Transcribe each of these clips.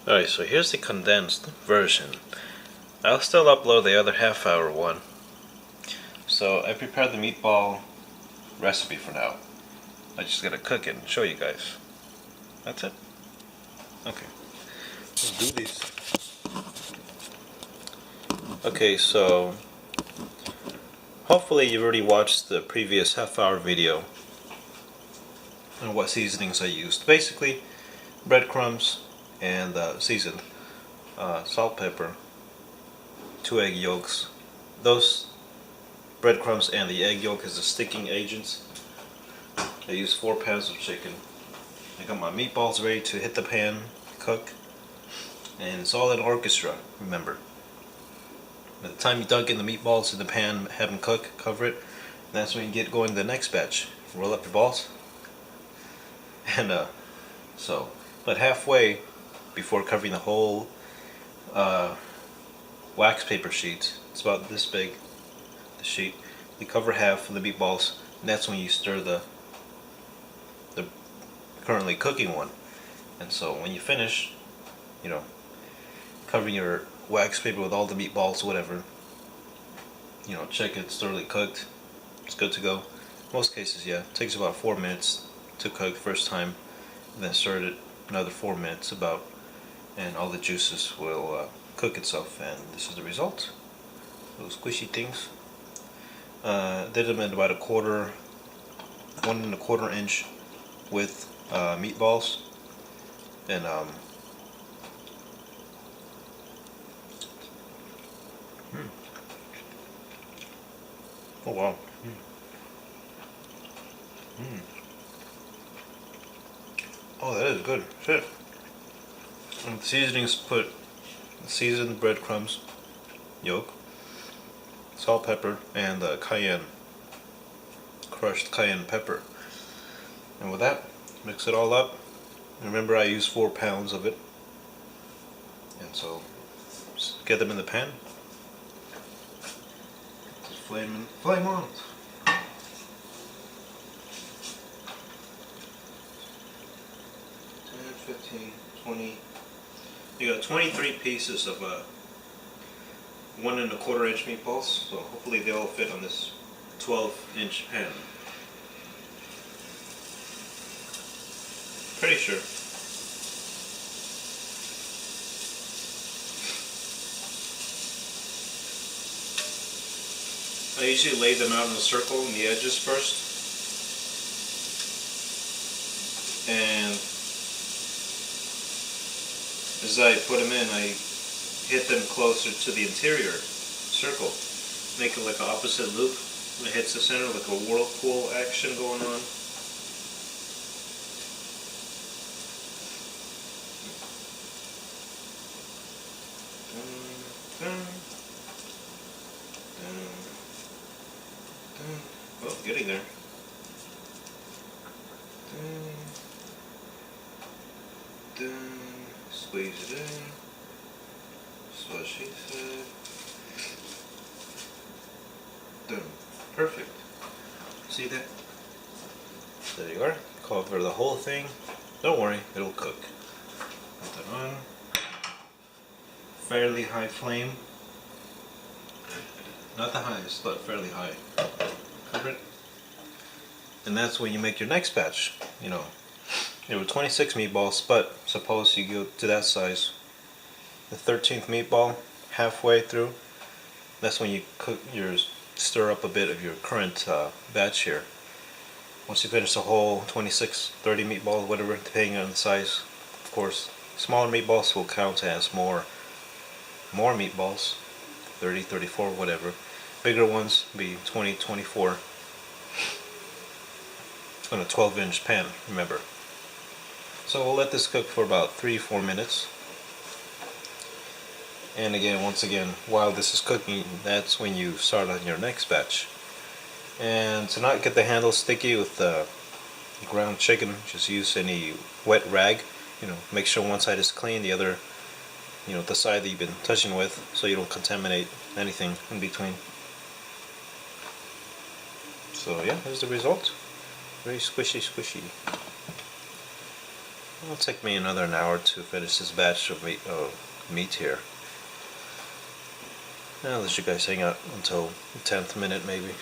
Alright, so here's the condensed version. I'll still upload the other half-hour one. So I prepared the meatball recipe for now. I just gotta cook it and show you guys. That's it. Okay. Let's do this. Okay, so hopefully you've already watched the previous half-hour video on what seasonings I used. Basically, breadcrumbs and seasoned salt, pepper, 2 egg yolks. Those breadcrumbs and the egg yolk is the sticking agents. I used 4 pounds of chicken. I got my meatballs ready to hit the pan, cook, and it's all an orchestra, remember. By the time you dunk in the meatballs in the pan, have them cook, cover it, that's when you get going to the next batch. Roll up your balls. And but halfway before covering the whole wax paper sheet, it's about this big, the sheet, you cover half of the meatballs, and that's when you stir the currently cooking one. And so when you finish, you know, covering your wax paper with all the meatballs, whatever, you know, check it's thoroughly cooked, it's good to go. Most cases, yeah, it takes about 4 minutes to cook first time, and then stir it another 4 minutes about, and all the juices will cook itself, and this is the result. Those squishy things. Did them in about 1 1/4 inch width meatballs, and oh wow. Oh, that is good. Shit. And the seasonings, put seasoned breadcrumbs, yolk, salt, pepper, and cayenne, crushed cayenne pepper. And with that, mix it all up. Remember, I used 4 pounds of it. And so, just get them in the pan. Just flame on. 15, 20. You got 23 pieces of 1 1/4 inch meatballs, so hopefully they all fit on this 12-inch pan. Pretty sure. I usually lay them out in a circle in the edges first, and as I put them in, I hit them closer to the interior circle. Make it like an opposite loop. When it hits the center, like a whirlpool action going on. Oh, getting there. Squeeze it in. That's what she said. Done. Perfect. See that? There you are. Cover the whole thing. Don't worry, it'll cook. Put that on. Fairly high flame. Not the highest, but fairly high. Cover it. And that's when you make your next batch. You know, there were 26 meatballs, but suppose you go to that size. The 13th meatball, halfway through, that's when you cook stir up a bit of your current batch here. Once you finish the whole 26, 30 meatballs, whatever, depending on the size, of course. Smaller meatballs will count as more meatballs, 30, 34, whatever. Bigger ones be 20, 24. It's on a 12-inch pan, remember. So we'll let this cook for about 3-4 minutes. And again, once again, while this is cooking, that's when you start on your next batch. And to not get the handle sticky with the ground chicken, just use any wet rag. You know, make sure one side is clean, the other, you know, the side that you've been touching with, so you don't contaminate anything in between. So yeah, here's the result. Very squishy. It'll take me another hour to finish this batch of meat here. I'll let you guys hang out until the 10th minute maybe.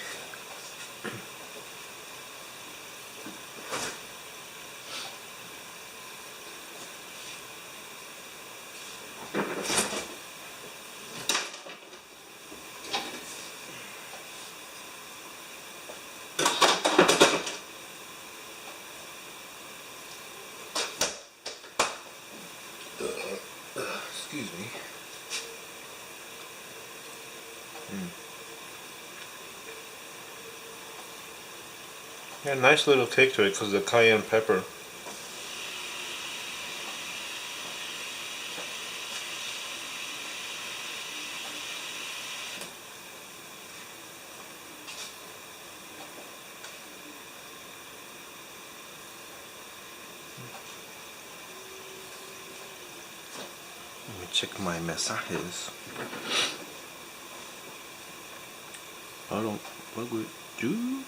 Excuse me. Yeah, nice little kick to it because of the cayenne pepper. Let me check my mensajes. I don't fuck with you.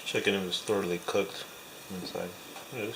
Chicken is thoroughly cooked inside. It is.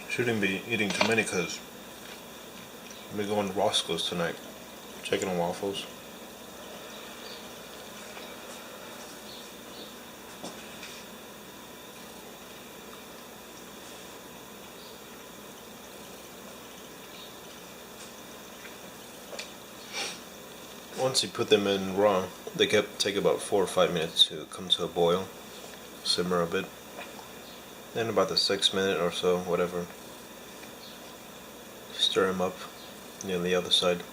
Shouldn't be eating too many because we're going to Roscoe's tonight. Chicken and waffles. Once you put them in raw, they take about 4 or 5 minutes to come to a boil, simmer a bit. Then about the 6th minute or so, whatever, stir them up near the other side.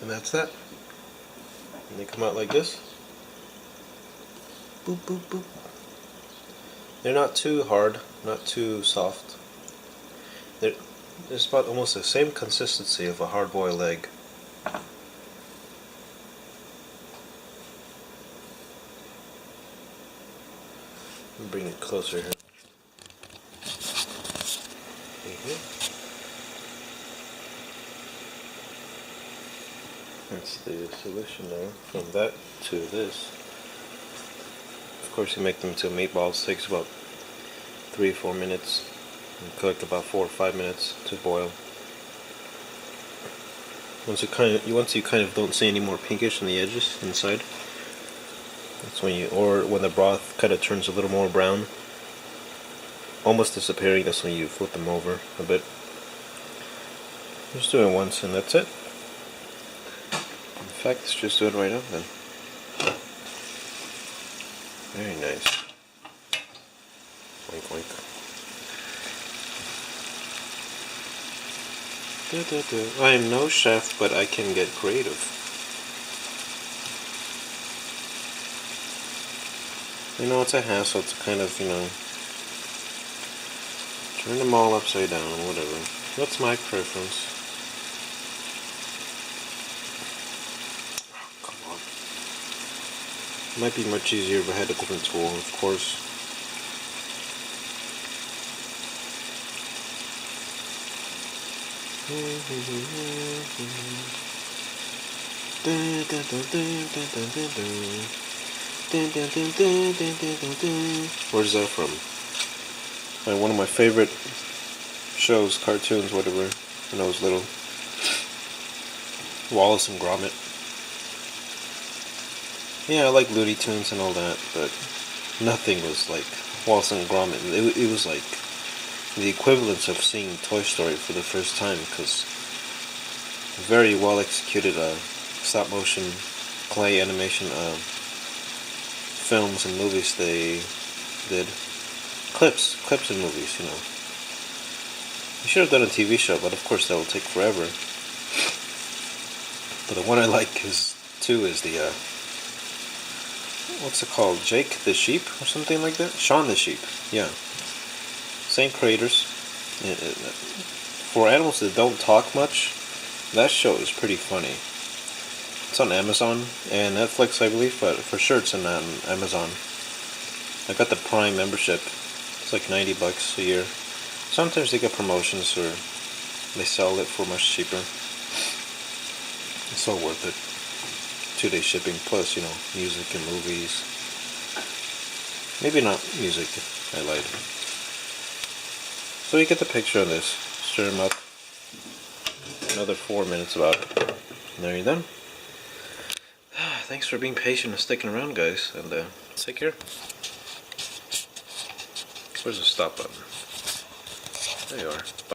And that's that. And they come out like this. Boop, boop, boop. They're not too hard, not too soft. They're about almost the same consistency of a hard-boiled egg. Bring it closer here. That's the solution there. From that to this. Of course, you make them into meatballs. Takes about 3-4 minutes. And cook about 4 or 5 minutes to boil. Once you kind of don't see any more pinkish on the edges inside, that's when when the broth kind of turns a little more brown, almost disappearing. That's when you flip them over a bit. Just do it once and that's it. In fact, let's just do it right now then. Very nice. Wink, wink. I am no chef, but I can get creative. You know, it's a hassle to kind of, turn them all upside down, whatever. That's my preference. Oh, come on. It might be much easier if I had a different tool, of course. Where's that from? One of my favorite shows, cartoons, whatever, when I was little. Wallace and Gromit. Yeah, I like Looney Tunes and all that, but nothing was like Wallace and Gromit. It was like the equivalence of seeing Toy Story for the first time, because very well executed stop motion clay animation films and movies they did. Clips and movies, You should have done a TV show, but of course that will take forever. But the one I like is the what's it called? Jake the Sheep or something like that? Shaun the Sheep, yeah. Same creators. For animals that don't talk much, that show is pretty funny. It's on Amazon and Netflix, I believe, but for sure it's on Amazon. I got the Prime membership. It's like $90 a year. Sometimes they get promotions or they sell it for much cheaper. It's so worth it. 2-day shipping plus, music and movies. Maybe not music, I lied. So you get the picture on this. Stir them up. Another 4 minutes about. And there you're done. Thanks for being patient and sticking around, guys. And take care. Where's the stop button? There you are.